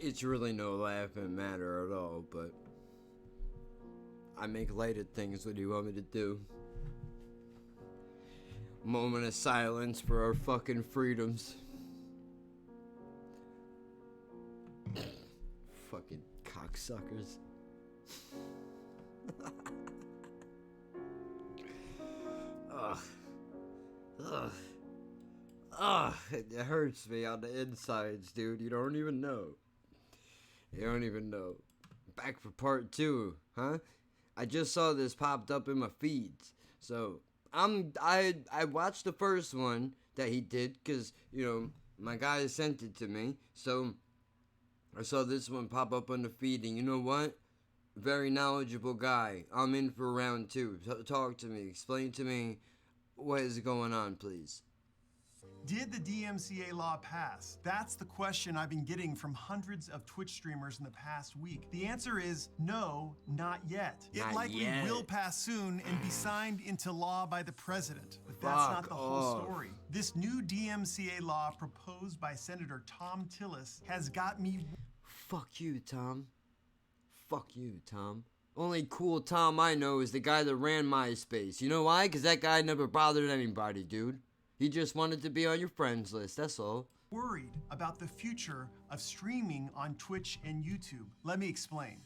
It's really no laughing matter at all, but I make light of things. What do you want me to do? Moment of silence for our fucking freedoms. Fucking cocksuckers. Ugh. Ugh. Ugh. It hurts me on the insides, dude. You don't even know. You don't even know. Back for part 2, huh? I just saw this popped up in my feeds. So, I watched the first one that he did because, you know, my guy sent it to me. So, I saw this one pop up on the feed, and you know what? Very knowledgeable guy. I'm in for round 2. Talk to me. Explain to me what is going on, please. Did the DMCA law pass? That's the question I've been getting from hundreds of Twitch streamers in the past week. The answer is no, not yet. It likely will pass soon and be signed into law by the president. But that's not the whole story. This new DMCA law proposed by Senator Tom Tillis has got me... Fuck you, Tom. Fuck you, Tom. Only cool Tom I know is the guy that ran MySpace. You know why? Because that guy never bothered anybody, dude. He just wanted to be on your friends list, that's all. Worried about the future of streaming on Twitch and YouTube. Let me explain.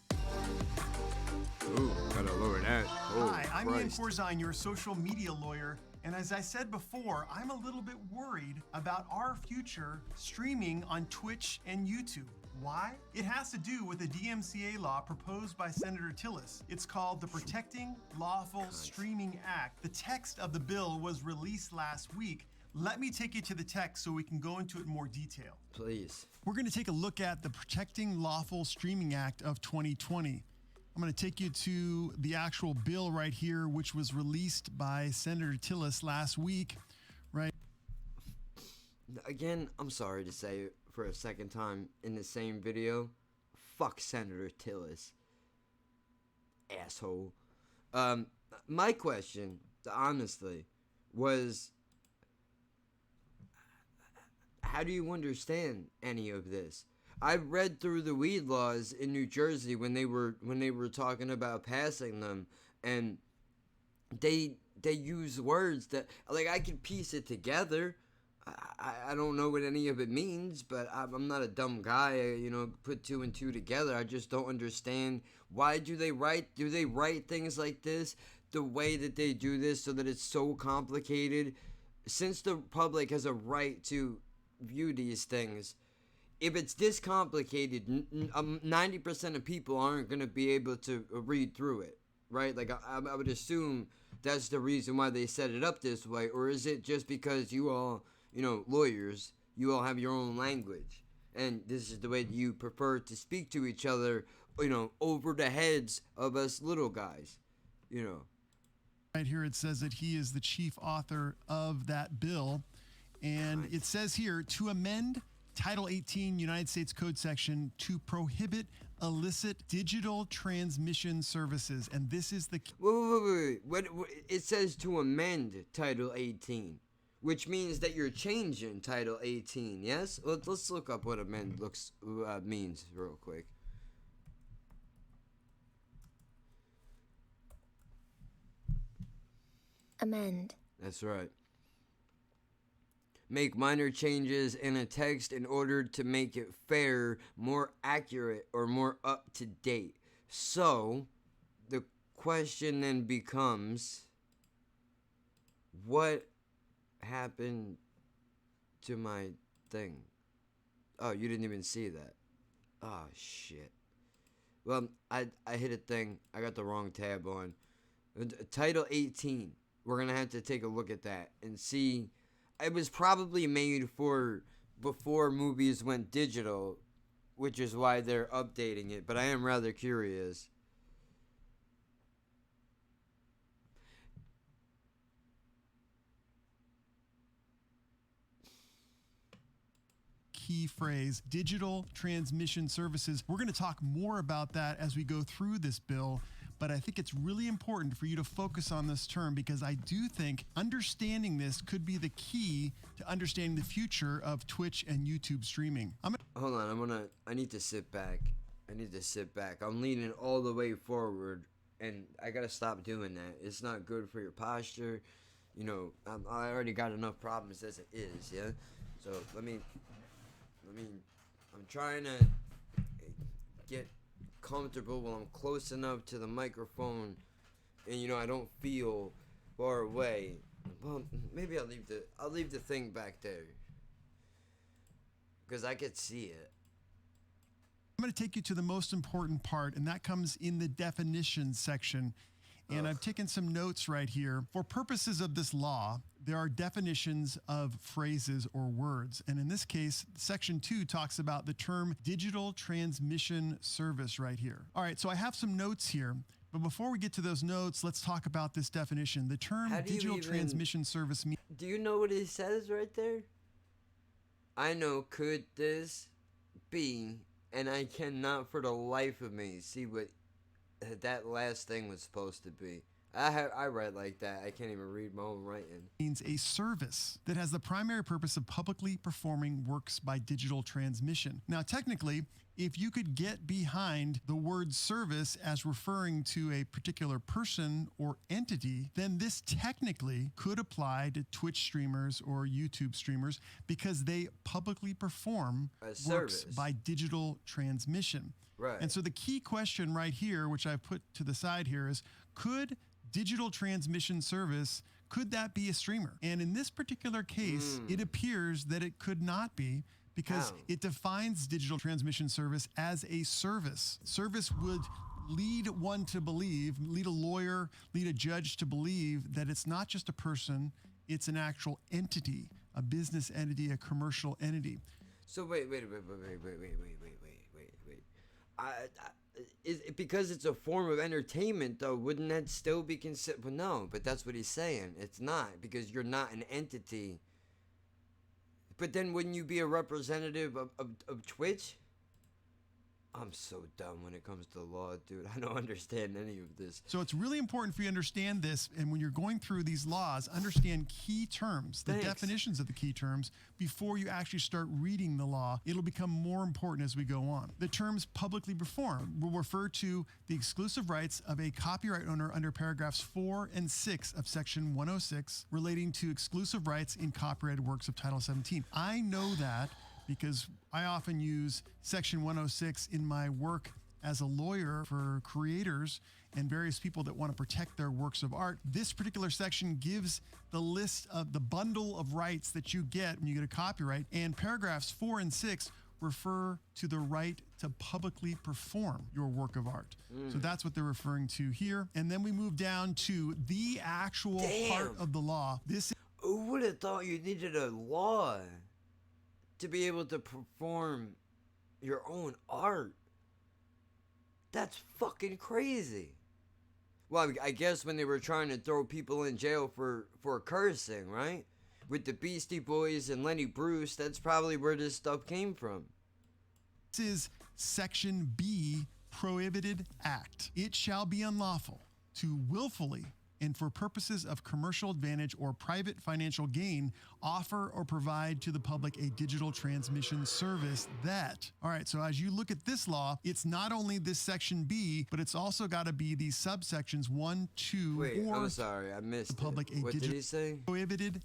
Ooh, gotta lower that. Oh, Hi, I'm Ian Christ. Corzine, your social media lawyer. And as I said before, I'm a little bit worried about our future streaming on Twitch and YouTube. Why? It has to do with the DMCA law proposed by Senator Tillis. It's called the Protecting Lawful Streaming Act. The text of the bill was released last week. Let me take you to the text so we can go into it in more detail. Please. We're going to take a look at the Protecting Lawful Streaming Act of 2020. I'm going to take you to the actual bill right here, which was released by Senator Tillis last week, right? Again, I'm sorry to say it for a second time in the same video. Fuck Senator Tillis. Asshole. My question, honestly, was... how do you understand any of this? I read through the weed laws in New Jersey when they were talking about passing them, and they use words that, like, I can piece it together. I don't know what any of it means, but I'm not a dumb guy. You know, put 2 and 2 together. I just don't understand why do they write things like this the way that they do this so that it's so complicated. Since the public has a right to view these things, if it's this complicated, 90% of people aren't going to be able to read through it, right? Like, I would assume that's the reason why they set it up this way. Or is it just because you all, you know, lawyers, you all have your own language, and this is the way that you prefer to speak to each other, you know, over the heads of us little guys, you know? Right here it says that he is the chief author of that bill. And it says here, to amend Title 18 United States Code section to prohibit illicit digital transmission services. And this is the... Wait. What, it says to amend Title 18, which means that you're changing Title 18, yes? Let's look up what amend means real quick. Amend. That's right. Make minor changes in a text in order to make it fair, more accurate, or more up to date. So, the question then becomes, what happened to my thing? Oh, you didn't even see that. Oh, shit. Well, I hit a thing. I got the wrong tab on. Title 18. We're going to have to take a look at that and see. It was probably made for before movies went digital, which is why they're updating it. But I am rather curious. Key phrase, digital transmission services. We're going to talk more about that as we go through this bill. but I think it's really important for you to focus on this term because I do think understanding this could be the key to understanding the future of Twitch and YouTube streaming. Hold on, I need to sit back. I'm leaning all the way forward, and I gotta stop doing that. It's not good for your posture. You know, I already got enough problems as it is, yeah? So, I'm trying to get comfortable while I'm close enough to the microphone, and, you know, I don't feel far away. Well, maybe I'll leave the thing back there, because I could see it. I'm going to take you to the most important part, and that comes in the definitions section. And I've taken some notes right here. For purposes of this law, there are definitions of phrases or words. And in this case, section 2 talks about the term digital transmission service right here. All right, so I have some notes here. But before we get to those notes, let's talk about this definition. The term digital transmission service means... Do you know what it says right there? I know, could this be, and I cannot for the life of me see what that last thing was supposed to be. I read like that. I can't even read my own writing. Means a service that has the primary purpose of publicly performing works by digital transmission. Now, technically, if you could get behind the word service as referring to a particular person or entity, then this technically could apply to Twitch streamers or YouTube streamers because they publicly perform works by digital transmission. Right. And so the key question right here, which I've put to the side here, is could digital transmission service, could that be a streamer? And in this particular case, it appears that it could not be because it defines digital transmission service as a service. Service would lead one to believe, lead a lawyer, lead a judge to believe that it's not just a person, it's an actual entity, a business entity, a commercial entity. So wait. Because it's a form of entertainment, though, wouldn't that still be considered? Well, no, but that's what he's saying. It's not, because you're not an entity. But then wouldn't you be a representative of Twitch? I'm so dumb when it comes to law, dude. I don't understand any of this. So it's really important for you to understand this, and when you're going through these laws, understand key terms, the definitions of the key terms, before you actually start reading the law. It'll become more important as we go on. The terms publicly perform will refer to the exclusive rights of a copyright owner under paragraphs 4 and 6 of section 106 relating to exclusive rights in copyrighted works of Title 17. I know that because I often use Section 106 in my work as a lawyer for creators and various people that want to protect their works of art. This particular section gives the list of the bundle of rights that you get when you get a copyright, and paragraphs 4 and 6 refer to the right to publicly perform your work of art. So that's what they're referring to here. And then we move down to the actual part of the law. Who would have thought you needed a law to be able to perform your own art? That's fucking crazy. Well, I guess when they were trying to throw people in jail for cursing, right? With the Beastie Boys and Lenny Bruce, that's probably where this stuff came from. This is Section B, Prohibited Act. It shall be unlawful to willfully and for purposes of commercial advantage or private financial gain, offer or provide to the public a digital transmission service that. All right, so as you look at this law, it's not only this section B, but it's also got to be these subsections 1, 2, Wait, or I'm sorry, I missed the public it. What did he say? Prohibited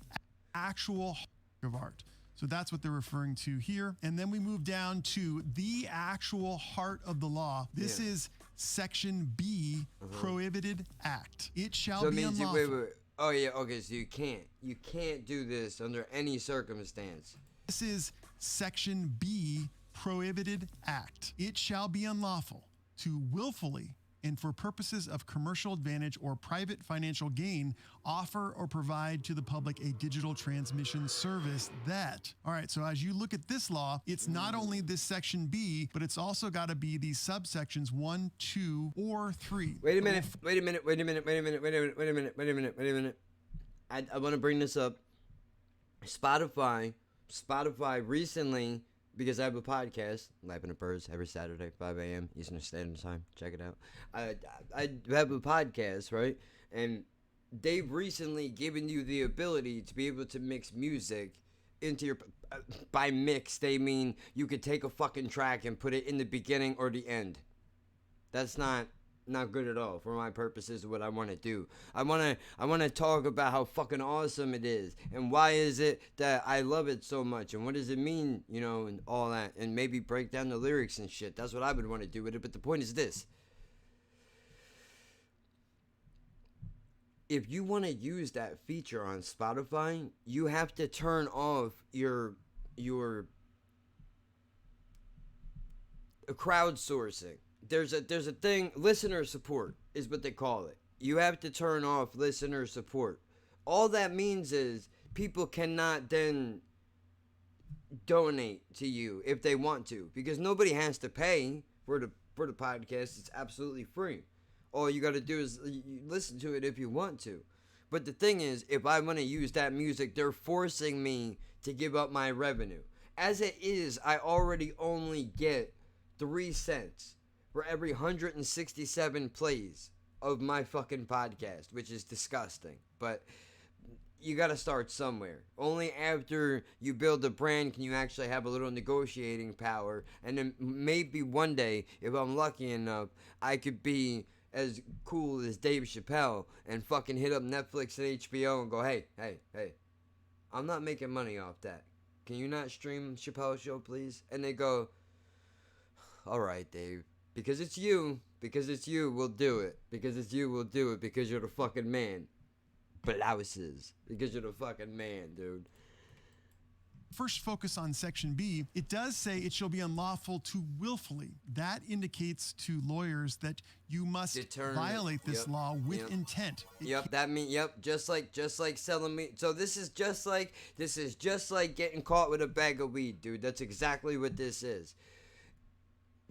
actual of art. So that's what they're referring to here. And then we move down to the actual heart of the law. This is Section B, Prohibited Act. It shall be unlawful. Wait. Oh yeah, okay, so you can't do this under any circumstance. This is Section B, Prohibited Act. It shall be unlawful to willfully and for purposes of commercial advantage or private financial gain, offer or provide to the public a digital transmission service that. All right, so as you look at this law, it's not only this section B, but it's also got to be these subsections 1, 2, or 3. Wait a minute. I want to bring this up. Spotify recently because I have a podcast, Lapping at Birds, every Saturday, 5 a.m. Eastern Standard Time. Check it out. I have a podcast, right? And they've recently given you the ability to be able to mix music into your. By mix, they mean you could take a fucking track and put it in the beginning or the end. That's not good at all for my purposes of what I want to do. I want to talk about how fucking awesome it is and why is it that I love it so much and what does it mean, you know, and all that, and maybe break down the lyrics and shit. That's what I would want to do with it. But the point is this: if you want to use that feature on Spotify, you have to turn off your crowdsourcing. There's a thing, listener support is what they call it. You have to turn off listener support. All that means is people cannot then donate to you if they want to, because nobody has to pay for the podcast. It's absolutely free. All you got to do is listen to it if you want to. But the thing is, if I want to use that music, they're forcing me to give up my revenue. As it is, I already only get 3 cents for every 167 plays of my fucking podcast, which is disgusting. But you got to start somewhere. Only after you build a brand can you actually have a little negotiating power. And then maybe one day, if I'm lucky enough, I could be as cool as Dave Chappelle and fucking hit up Netflix and HBO and go, hey, I'm not making money off that. Can you not stream Chappelle's show, please? And they go, all right, Dave. Because it's you, we'll do it. Because it's you, we'll do it. Because you're the fucking man. Blouses. Because you're the fucking man, dude. First, focus on Section B. It does say it shall be unlawful to willfully. That indicates to lawyers that you must violate this law with intent. Just like selling me. So this is just like getting caught with a bag of weed, dude. That's exactly what this is.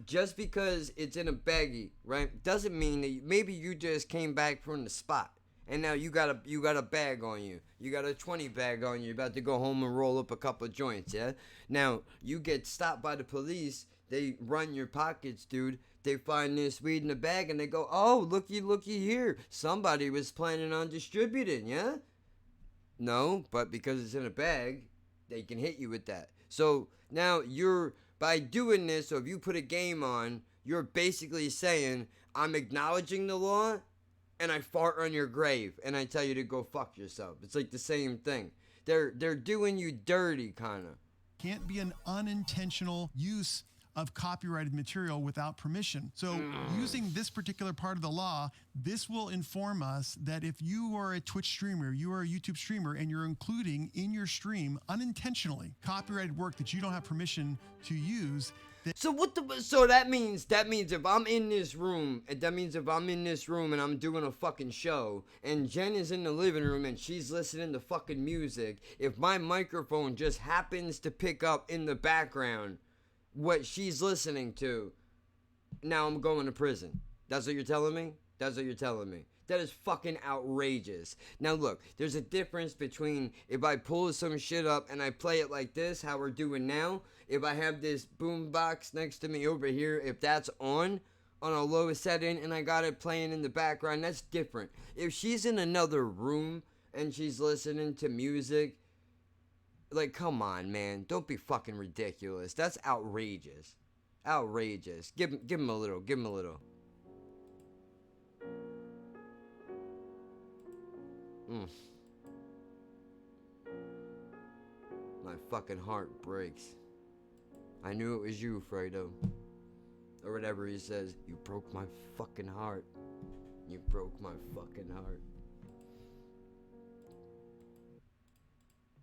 Just because it's in a baggie, right, doesn't mean that maybe you just came back from the spot and now you got a bag on you. You got a 20 bag on you. You're about to go home and roll up a couple of joints, yeah? Now, you get stopped by the police. They run your pockets, dude. They find this weed in the bag and they go, oh, looky here. Somebody was planning on distributing, yeah? No, but because it's in a bag, they can hit you with that. So now by doing this, so if you put a game on, you're basically saying, I'm acknowledging the law, and I fart on your grave, and I tell you to go fuck yourself. It's like the same thing. They're doing you dirty, kind of. Can't be an unintentional use of copyrighted material without permission. So using this particular part of the law, this will inform us that if you are a Twitch streamer, you are a YouTube streamer, and you're including in your stream unintentionally copyrighted work that you don't have permission to use. So that means if I'm in this room, and I'm doing a fucking show, and Jen is in the living room and she's listening to fucking music, if my microphone just happens to pick up in the background what she's listening to, now I'm going to prison. That's what you're telling me? That is fucking outrageous. Now look, there's a difference between if I pull some shit up and I play it like this, how we're doing now. If I have this boom box next to me over here, if that's on a low setting and I got it playing in the background, that's different. If she's in another room and she's listening to music, like, come on, man. Don't be fucking ridiculous. That's outrageous. Give him a little. My fucking heart breaks. I knew it was you, Fredo. Or whatever he says. You broke my fucking heart. You broke my fucking heart.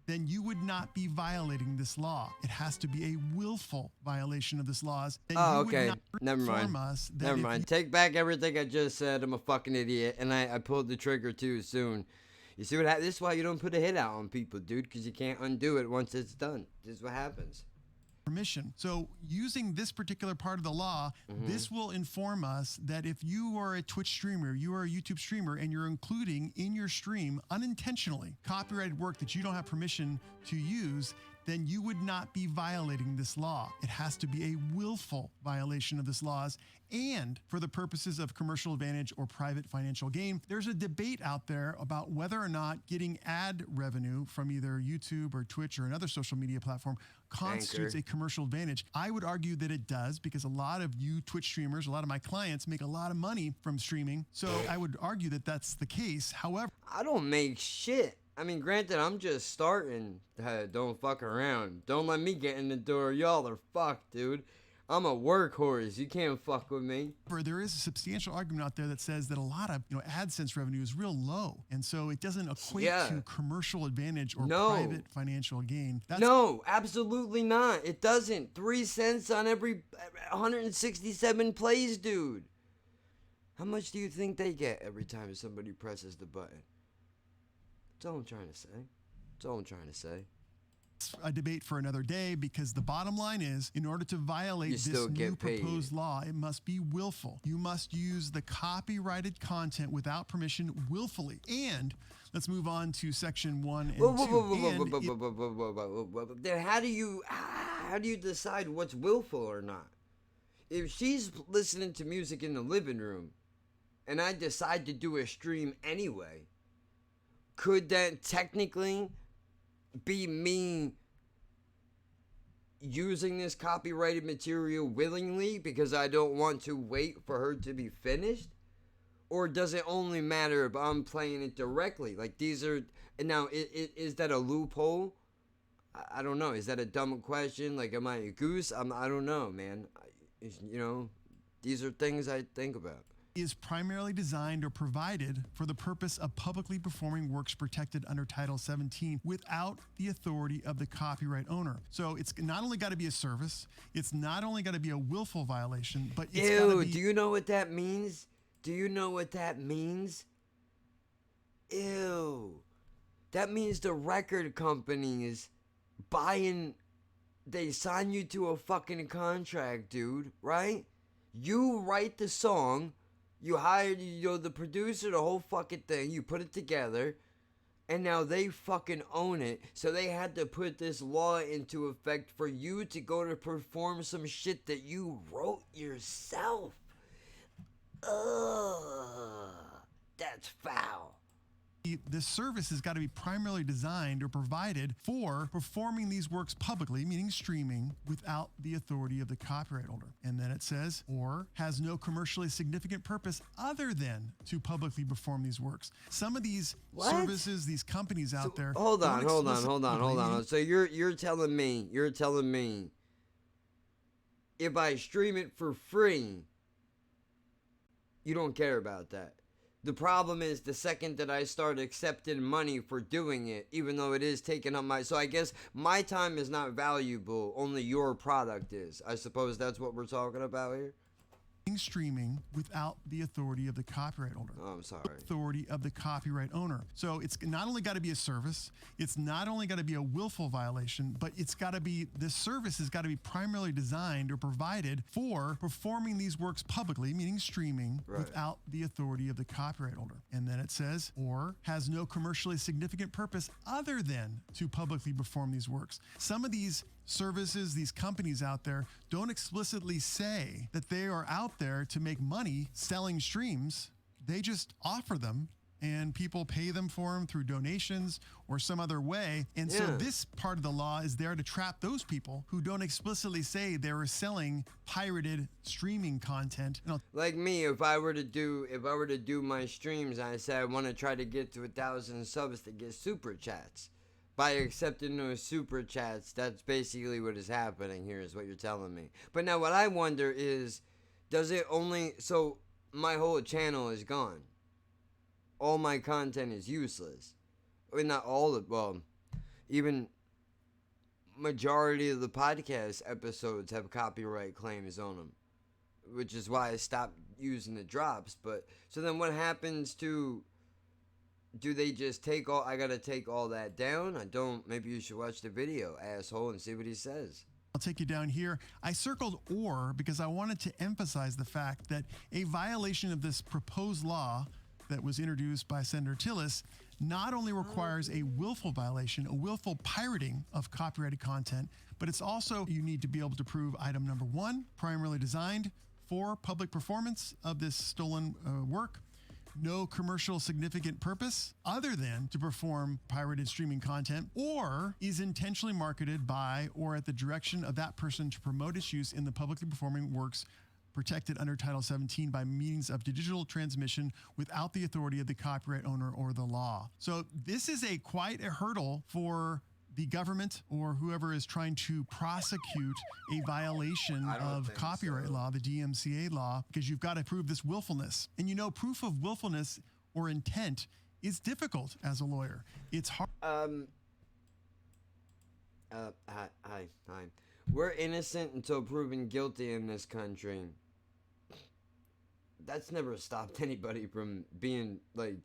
Then you would not be violating this law. It has to be a willful violation of this law. Okay. Never mind. Take back everything I just said. I'm a fucking idiot. And I pulled the trigger too soon. You see what happens? This is why you don't put a hit out on people, dude. Because you can't undo it once it's done. This is what happens. Permission. So using this particular part of the law, this will inform us that if you are a Twitch streamer, you are a YouTube streamer, and you're including in your stream unintentionally copyrighted work that you don't have permission to use, then you would not be violating this law. It has to be a willful violation of this laws. And for the purposes of commercial advantage or private financial gain, there's a debate out there about whether or not getting ad revenue from either YouTube or Twitch or another social media platform constitutes a commercial advantage. I would argue that it does, because a lot of you Twitch streamers, a lot of my clients make a lot of money from streaming. So I would argue that that's the case. However, I don't make shit. I mean, granted, I'm just starting. Don't fuck around. Don't let me get in the door. Y'all are fucked, dude. I'm a workhorse. You can't fuck with me. There is a substantial argument out there that says that a lot of AdSense revenue is real low, and so it doesn't equate to commercial advantage or private financial gain. No, absolutely not. It doesn't. 3 cents on every 167 plays, dude. How much do you think they get every time somebody presses the button? That's all I'm trying to say. That's all I'm trying to say. A debate for another day, because the bottom line is, in order to violate this new proposed law, it must be willful. You must use the copyrighted content without permission willfully. And let's move on to section 1 and 2. Then how do you decide what's willful or not? If she's listening to music in the living room and I decide to do a stream anyway, could that technically be me using this copyrighted material willingly because I don't want to wait for her to be finished? Or does it only matter if I'm playing it directly? Like, these are... Now, is that a loophole? I don't know. Is that a dumb question? Like, am I a goose? I don't know, man. These are things I think about. Is primarily designed or provided for the purpose of publicly performing works protected under Title 17 without the authority of the copyright owner. So it's not only got to be a service, it's not only got to be a willful violation, but it's got to be... Do you know what that means? Do you know what that means? Ew. That means the record companies they sign you to a fucking contract, dude, right? You write the song, you hired, the producer, the whole fucking thing, you put it together, and now they fucking own it, so they had to put this law into effect for you to go to perform some shit that you wrote yourself. Ugh, that's foul. This service has got to be primarily designed or provided for performing these works publicly, meaning streaming, without the authority of the copyright holder. And then it says, or has no commercially significant purpose other than to publicly perform these works. Some of these services, these companies out there... Hold on. So you're telling me, if I stream it for free, you don't care about that. The problem is the second that I start accepting money for doing it, even though it is taking up so I guess my time is not valuable, only your product is. I suppose that's what we're talking about here. Streaming without the authority of the copyright owner. Oh, I'm sorry. Authority of the copyright owner. So it's not only got to be a service, it's not only got to be a willful violation, but it's got to be, this service has got to be primarily designed or provided for performing these works publicly, meaning streaming, without the authority of the copyright holder. And then it says, or has no commercially significant purpose other than to publicly perform these works. Some of these services, these companies out there don't explicitly say that they are out there to make money selling streams. They just offer them and people pay them for them through donations or some other way. And so this part of the law is there to trap those people who don't explicitly say they were selling pirated streaming content. Like me, if I were to do my streams, I say I want to try to get to 1,000 subs to get super chats. By accepting those super chats, that's basically what is happening here, is what you're telling me. But now what I wonder is, does it only... So, my whole channel is gone. All my content is useless. I mean, not all of... Well, even majority of the podcast episodes have copyright claims on them. Which is why I stopped using the drops. But, so then what happens to... Do they just take all... I gotta take all that down? I don't... Maybe you should watch the video, asshole, and see what he says. I'll take you down here. I circled or because I wanted to emphasize the fact that a violation of this proposed law that was introduced by Senator Tillis not only requires a willful violation, a willful pirating of copyrighted content, but it's also you need to be able to prove item number 1, primarily designed for public performance of this stolen work, no commercial significant purpose other than to perform pirated streaming content, or is intentionally marketed by or at the direction of that person to promote its use in the publicly performing works protected under Title 17 by means of digital transmission without the authority of the copyright owner or the law. So this is quite a hurdle for the government or whoever is trying to prosecute a violation of copyright law, the DMCA law, because you've got to prove this willfulness. And you know, proof of willfulness or intent is difficult as a lawyer. It's hard. Hi. We're innocent until proven guilty in this country. That's never stopped anybody from being, like,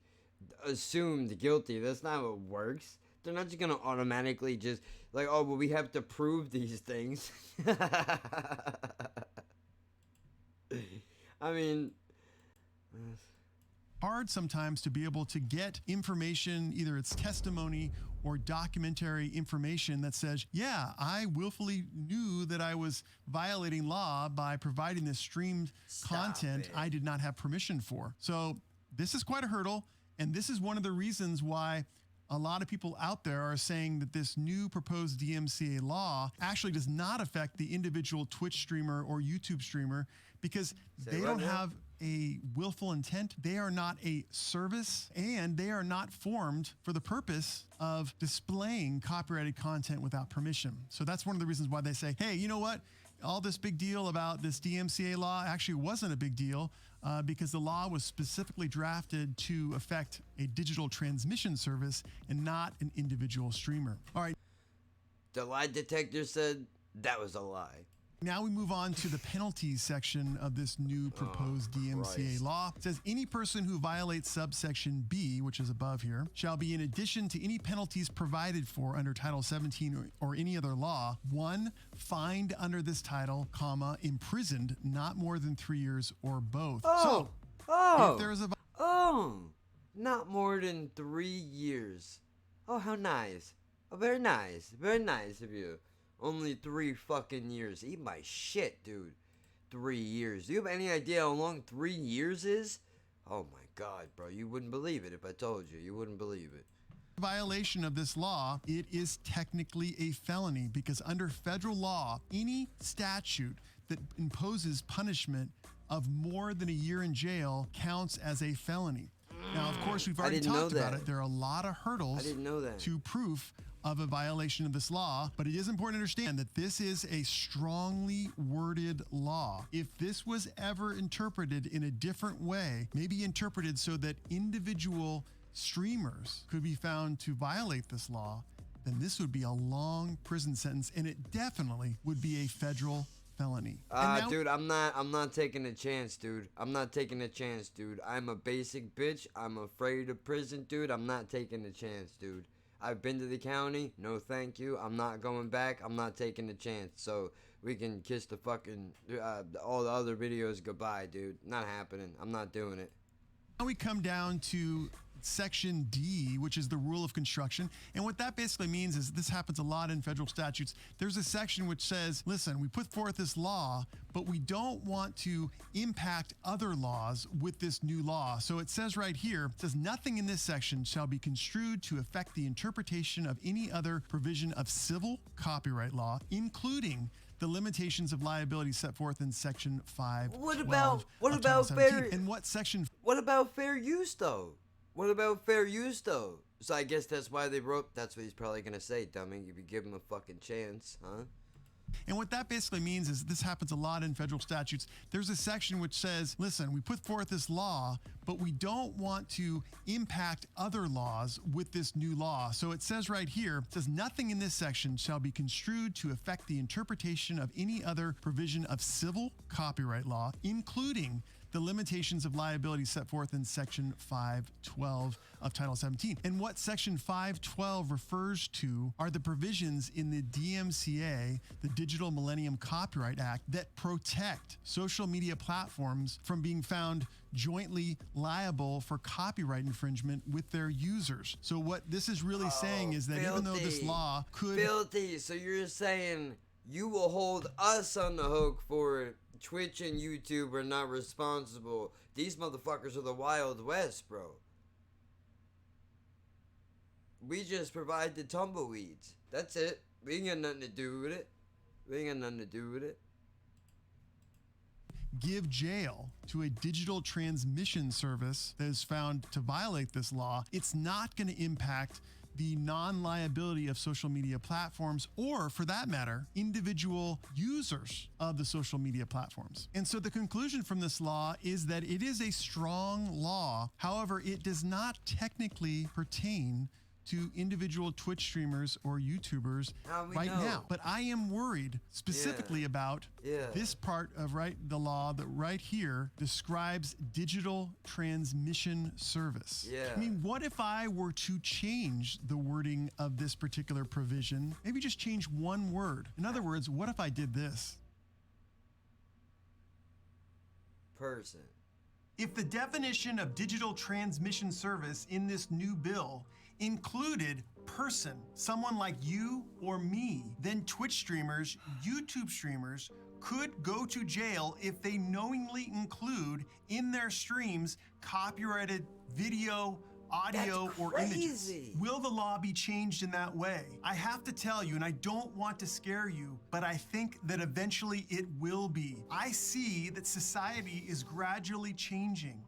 assumed guilty. That's not how it works. They're not just gonna automatically just, like, oh, well, we have to prove these things. I mean, hard sometimes to be able to get information, either it's testimony or documentary information that says, yeah, I willfully knew that I was violating law by providing this streamed content I did not have permission for. So this is quite a hurdle, and this is one of the reasons why a lot of people out there are saying that this new proposed DMCA law actually does not affect the individual Twitch streamer or YouTube streamer, because they don't have a willful intent. They are not a service, and they are not formed for the purpose of displaying copyrighted content without permission. So that's one of the reasons why they say, hey, you know what? All this big deal about this DMCA law actually wasn't a big deal because the law was specifically drafted to affect a digital transmission service and not an individual streamer. All right. The lie detector said that was a lie. Now we move on to the penalties section of this new proposed DMCA law. It says any person who violates subsection B, which is above here, shall be, in addition to any penalties provided for under Title 17 or any other law, 1, fined under this title, comma, imprisoned not more than 3 years or both. If there is a not more than 3 years. Oh, how nice. Oh, very nice. Very nice of you. Only 3 fucking years. Eat my shit, dude. 3 years. Do you have any idea how long 3 years is? Oh my god, bro. You wouldn't believe it if I told you. You wouldn't believe it. Violation of this law, it is technically a felony, because under federal law, any statute that imposes punishment of more than a year in jail counts as a felony. Now, of course, we've already talked about it. There are a lot of hurdles to proof of a violation of this law, but it is important to understand that this is a strongly worded law. If this was ever interpreted in a different way, maybe interpreted so that individual streamers could be found to violate this law, then this would be a long prison sentence, and it definitely would be a federal felony. Dude, I'm not taking a chance, dude. I'm not taking a chance, dude. I'm a basic bitch. I'm afraid of prison, dude. I'm not taking a chance, dude. I've been to the county. No, thank you. I'm not going back. I'm not taking a chance. So we can kiss the fucking all the other videos goodbye, dude. Not happening. I'm not doing it. Now we come down to Section D, which is the rule of construction. And what that basically means is, this happens a lot in federal statutes. There's a section which says, listen, we put forth this law, but we don't want to impact other laws with this new law. So it says right here, it says nothing in this section shall be construed to affect the interpretation of any other provision of civil copyright law, including the limitations of liability set forth in Section 5. What about fair? And what section? What about fair use though? What about fair use though? So I guess that's why they wrote. That's what he's probably gonna say, dummy. If you give him a fucking chance, huh? And what that basically means is, this happens a lot in federal statutes. There's a section which says, listen, we put forth this law, but we don't want to impact other laws with this new law. So it says right here, it says nothing in this section shall be construed to affect the interpretation of any other provision of civil copyright law, including the limitations of liability set forth in Section 512 of Title 17. And what Section 512 refers to are the provisions in the DMCA, the Digital Millennium Copyright Act, that protect social media platforms from being found jointly liable for copyright infringement with their users. So what this is really saying is that even though this law could... Filthy, so you're saying you will hold us on the hook for it. Twitch and YouTube are not responsible. These motherfuckers are the Wild West, bro. We just provide the tumbleweeds. That's it. We ain't got nothing to do with it. Give jail to a digital transmission service that is found to violate this law, it's not going to impact the non-liability of social media platforms, or for that matter, individual users of the social media platforms. And so the conclusion from this law is that it is a strong law. However, it does not technically pertain to individual Twitch streamers or YouTubers right now. But I am worried specifically about this part of the law that right here describes digital transmission service. I mean, what if I were to change the wording of this particular provision? Maybe just change one word. In other words, what if I did this? Person. If the definition of digital transmission service in this new bill included person, someone like you or me, then Twitch streamers, YouTube streamers could go to jail if they knowingly include in their streams copyrighted video, audio, or images. Will the law be changed in that way? I have to tell you, and I don't want to scare you, but I think that eventually it will be. I see that society is gradually changing.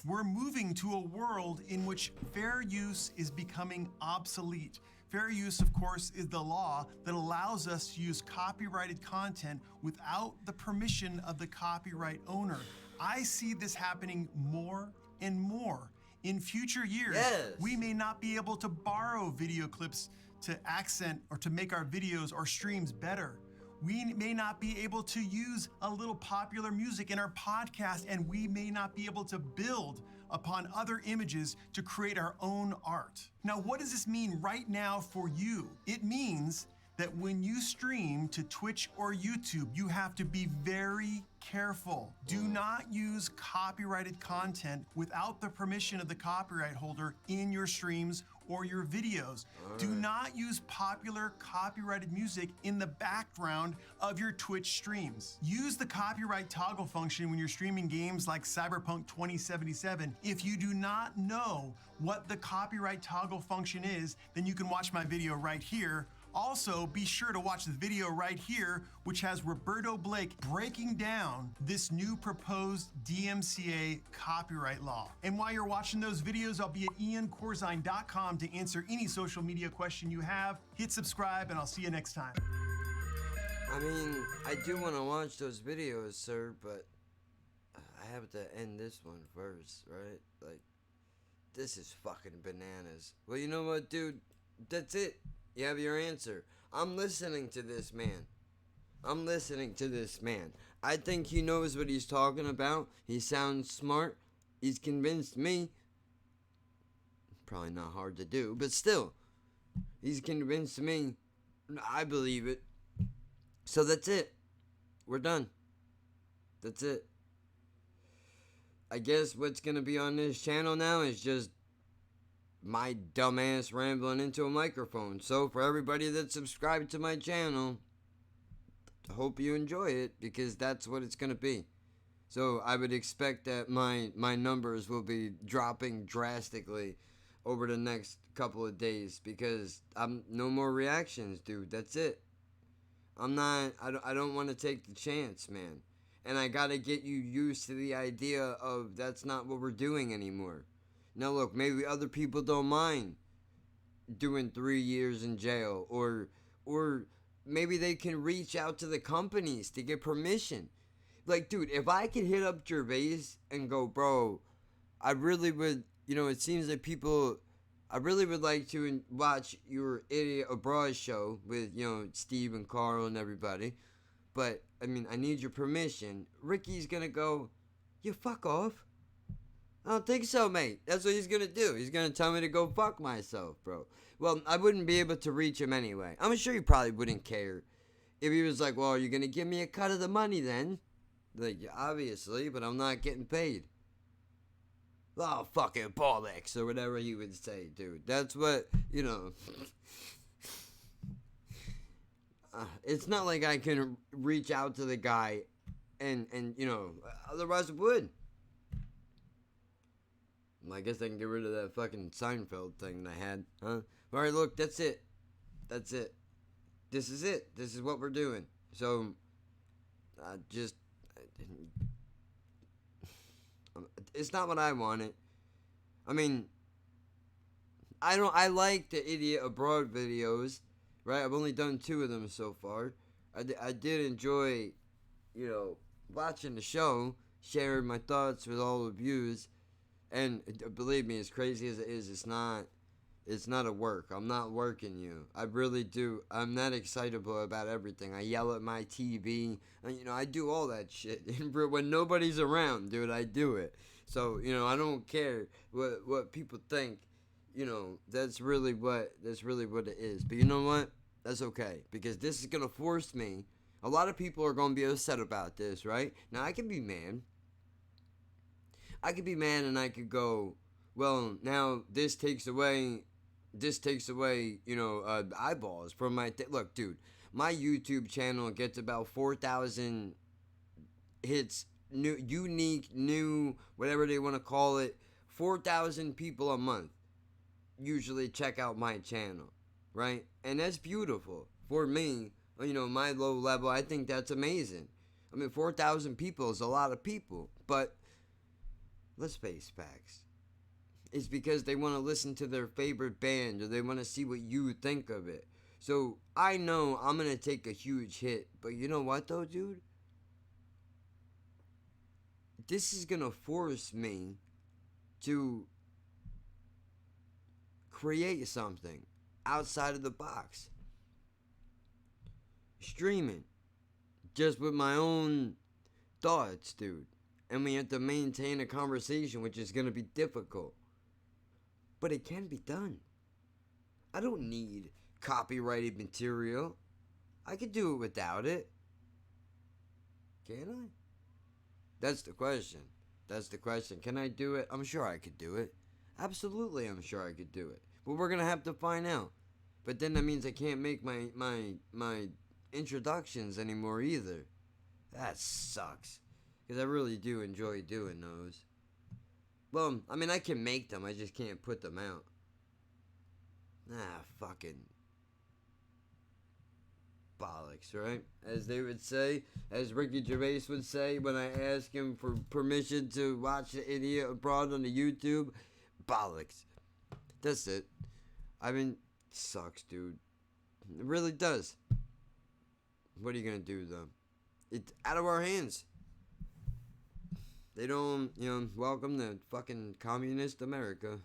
We're moving to a world in which fair use is becoming obsolete. Fair use, of course, is the law that allows us to use copyrighted content without the permission of the copyright owner. I see this happening more and more. In future years, we may not be able to borrow video clips to accent or to make our videos or streams better. We may not be able to use a little popular music in our podcast, and we may not be able to build upon other images to create our own art. Now, what does this mean right now for you? It means that when you stream to Twitch or YouTube, you have to be very careful. Do not use copyrighted content without the permission of the copyright holder in your streams or your videos. Do not use popular copyrighted music in the background of your Twitch streams. Use the copyright toggle function when you're streaming games like Cyberpunk 2077. If you do not know what the copyright toggle function is, then you can watch my video right here. Also, be sure to watch the video right here, which has Roberto Blake breaking down this new proposed DMCA copyright law. And while you're watching those videos, I'll be at iancorzine.com to answer any social media question you have. Hit subscribe, and I'll see you next time. I mean, I do want to watch those videos, sir, but I have to end this one first, right? Like, this is fucking bananas. Well, you know what, dude? That's it. You have your answer. I'm listening to this man. I think he knows what he's talking about. He sounds smart. He's convinced me. Probably not hard to do, but still. He's convinced me. I believe it. So that's it. We're done. That's it. I guess what's going to be on this channel now is just my dumbass rambling into a microphone. So for everybody that's subscribed to my channel, I hope you enjoy it, because that's what it's going to be. So I would expect that my numbers will be dropping drastically over the next couple of days, because I'm no more reactions, dude. That's it. I don't want to take the chance, man. And I got to get you used to the idea of that's not what we're doing anymore. Now look, maybe other people don't mind doing 3 years in jail, or maybe they can reach out to the companies to get permission. Like, dude, if I could hit up Gervais and go, bro, I really would, it seems like I really would like to watch your Idiot Abroad show with, Steve and Carl and everybody. But, I mean, I need your permission. Ricky's gonna go, You fuck off. I don't think so, mate. That's what he's gonna do. He's gonna tell me to go fuck myself, bro. Well, I wouldn't be able to reach him anyway. I'm sure he probably wouldn't care if he was like, well, are you gonna give me a cut of the money then? Like, yeah, obviously, but I'm not getting paid. Oh, fucking bollocks, or whatever he would say, dude. That's what, you know. It's not like I can reach out to the guy and you know, otherwise it would. I guess I can get rid of that fucking Seinfeld thing that I had, huh? Alright, look, that's it. That's it. This is it. This is what we're doing. So, it's not what I wanted. I mean, I like the Idiot Abroad videos, right? I've only done 2 of them so far. I did enjoy, you know, watching the show, sharing my thoughts with all the views. And believe me, as crazy as it is, it's not a work. I'm not working you. I really do. I'm that excitable about everything. I yell at my TV. And, you know, I do all that shit. When nobody's around, dude, I do it. So, you know, I don't care what people think. You know, that's really what it is. But you know what? That's okay. Because this is going to force me. A lot of people are going to be upset about this, right? Now, I can be mad. I could be mad and I could go, well, now this takes away, you know, eyeballs from my, look, dude, my YouTube channel gets about 4,000 hits, unique, whatever they want to call it, 4,000 people a month usually check out my channel, right? And that's beautiful. For me, you know, my low level, I think that's amazing. I mean, 4,000 people is a lot of people, but let's face facts. It's because they want to listen to their favorite band or they want to see what you think of it. So I know I'm going to take a huge hit. But you know what though, dude? This is going to force me to create something outside of the box. Streaming. Just with my own thoughts, dude. And we have to maintain a conversation, which is going to be difficult. But it can be done. I don't need copyrighted material. I could do it without it. Can I? That's the question. That's the question. Can I do it? I'm sure I could do it. Absolutely, I'm sure I could do it. But we're going to have to find out. But then that means I can't make my introductions anymore either. That sucks. Because I really do enjoy doing those. Well, I mean, I can make them. I just can't put them out. Fucking bollocks, right? As they would say, as Ricky Gervais would say when I ask him for permission to watch the Idiot Abroad on the YouTube, bollocks. That's it. I mean, sucks, dude. It really does. What are you gonna do, though? It's out of our hands. They don't, you know, welcome to fucking communist America.